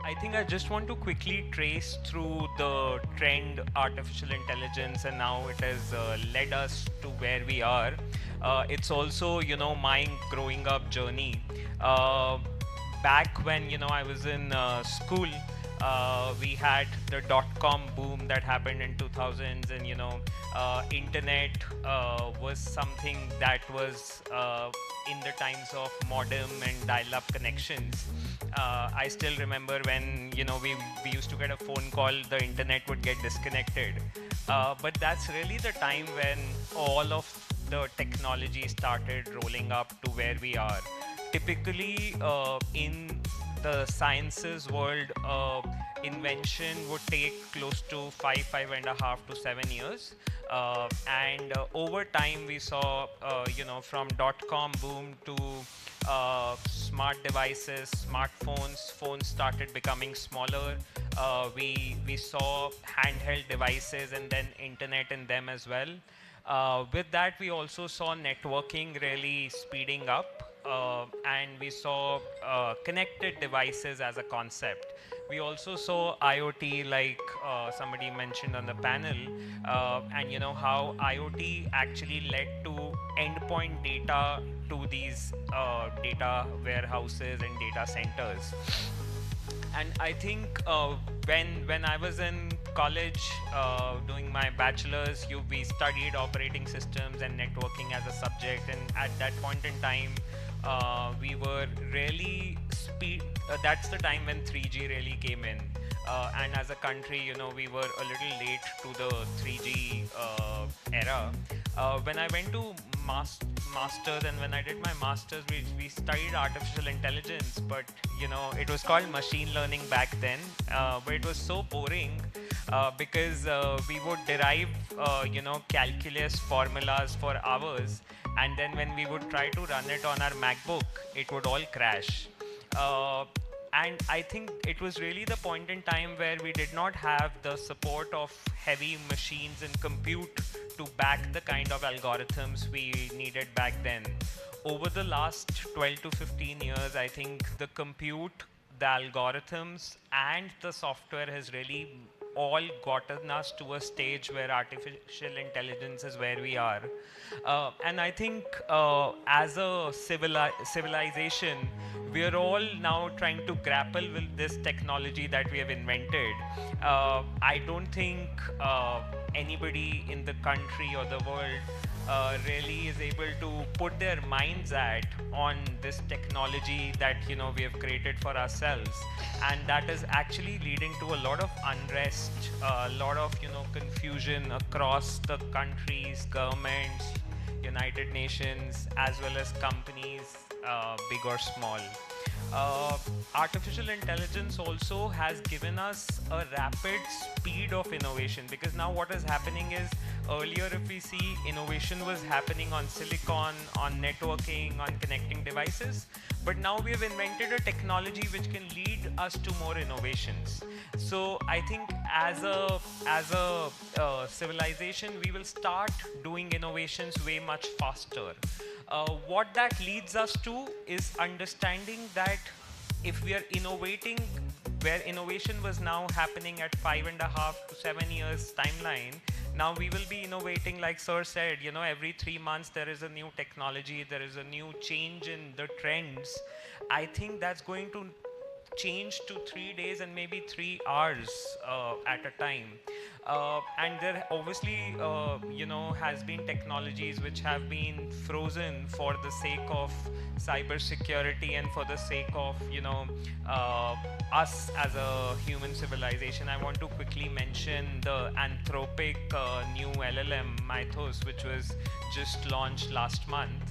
I think I just want to quickly trace through the trend artificial intelligence and now it has led us to where we are. It's also, my growing up journey. Uh, Back when, I was in school, we had the dot-com boom that happened in 2000s, and internet was something that was in the times of modem and dial-up connections. I still remember when we used to get a phone call, the internet would get disconnected. But that's really the time when all of the technology started rolling up to where we are. Typically, in the sciences world, invention would take close to 5.5 to 7 years. And over time, we saw, from dot-com boom to smart devices, smartphones, phones started becoming smaller. We saw handheld devices and then internet in them as well. With that, we also saw networking really speeding up, and we saw connected devices as a concept. We also saw IoT, like somebody mentioned on the panel, and how IoT actually led to endpoint data to these data warehouses and data centers. And I think when I was in college doing my bachelor's, we studied operating systems and networking as a subject, and at that point in time, we were really speed. That's the time when 3G really came in, and as a country, we were a little late to the 3G era. When I went to masters, and when I did my masters, we studied artificial intelligence, but it was called machine learning back then. But it was so boring because we would derive calculus formulas for hours, and then when we would try to run it on our MacBook, it would all crash. Uh, and I think it was really the point in time where we did not have the support of heavy machines and compute to back the kind of algorithms we needed back then. Over the last 12 to 15 years, I think the compute, the algorithms, and the software has really all gotten us to a stage where artificial intelligence is where we are. And I think as a civilization, we are all now trying to grapple with this technology that we have invented. I don't think anybody in the country or the world really is able to put their minds at on this technology that we have created for ourselves, and that is actually leading to a lot of unrest, a lot of confusion across the countries, governments, United Nations, as well as companies, big or small. Artificial intelligence also has given us a rapid speed of innovation, because now what is happening is, earlier if we see, innovation was happening on silicon, on networking, on connecting devices, but now we have invented a technology which can lead us to more innovations. So I think as a civilization, we will start doing innovations way much faster. What that leads us to is understanding that if we are innovating, where innovation was now happening at 5.5 to 7 years timeline, now we will be innovating, like Sir said, every 3 months there is a new technology, there is a new change in the trends. I think that's going to change to 3 days and maybe 3 hours at a time. And there obviously, has been technologies which have been frozen for the sake of cybersecurity and for the sake of, us as a human civilization. I want to quickly mention the Anthropic new LLM Mythos, which was just launched last month.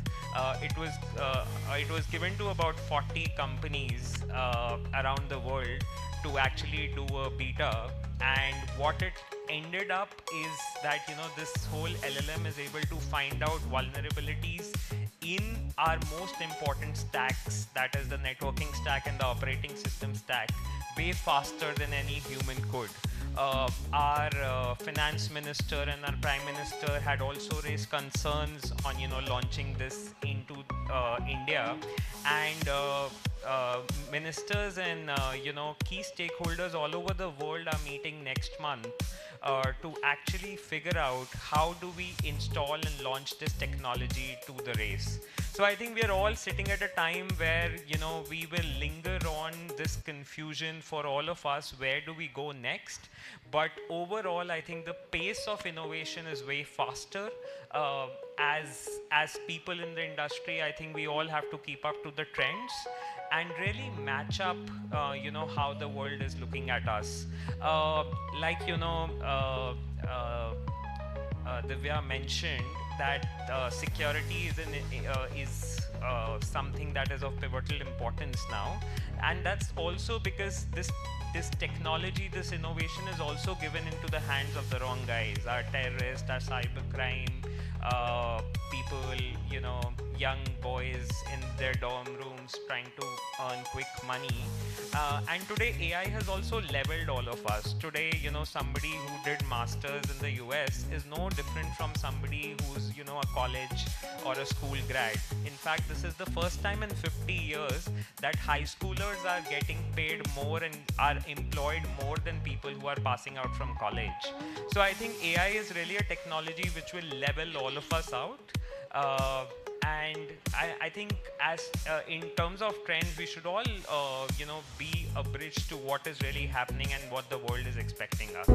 It was given to about 40 companies around the world to actually do a beta, and what it ended up is that this whole LLM is able to find out vulnerabilities in our most important stacks, that is the networking stack and the operating system stack, way faster than any human could. Our finance minister and our prime minister had also raised concerns on launching this into India, and ministers and key stakeholders all over the world are meeting next month to actually figure out how do we install and launch this technology to the race. So I think we are all sitting at a time where we will linger on this confusion for all of us. Where do we go next? But overall, I think the pace of innovation is way faster. As people in the industry, I think we all have to keep up to the trends and really match up, how the world is looking at us. Divya mentioned that security is something that is of pivotal importance now, and that's also because this technology, this innovation is also given into the hands of the wrong guys, our terrorists, our cybercrime, people, young boys in their dorm rooms trying to earn quick money. And today AI has also leveled all of us. Today, somebody who did masters in the US is no different from somebody who's, a college or a school grad. In fact, this is the first time in 50 years that high schoolers are getting paid more and are employed more than people who are passing out from college. So I think AI is really a technology which will level all of us out. And I think as in terms of trends, we should all, be a bridge to what is really happening and what the world is expecting us.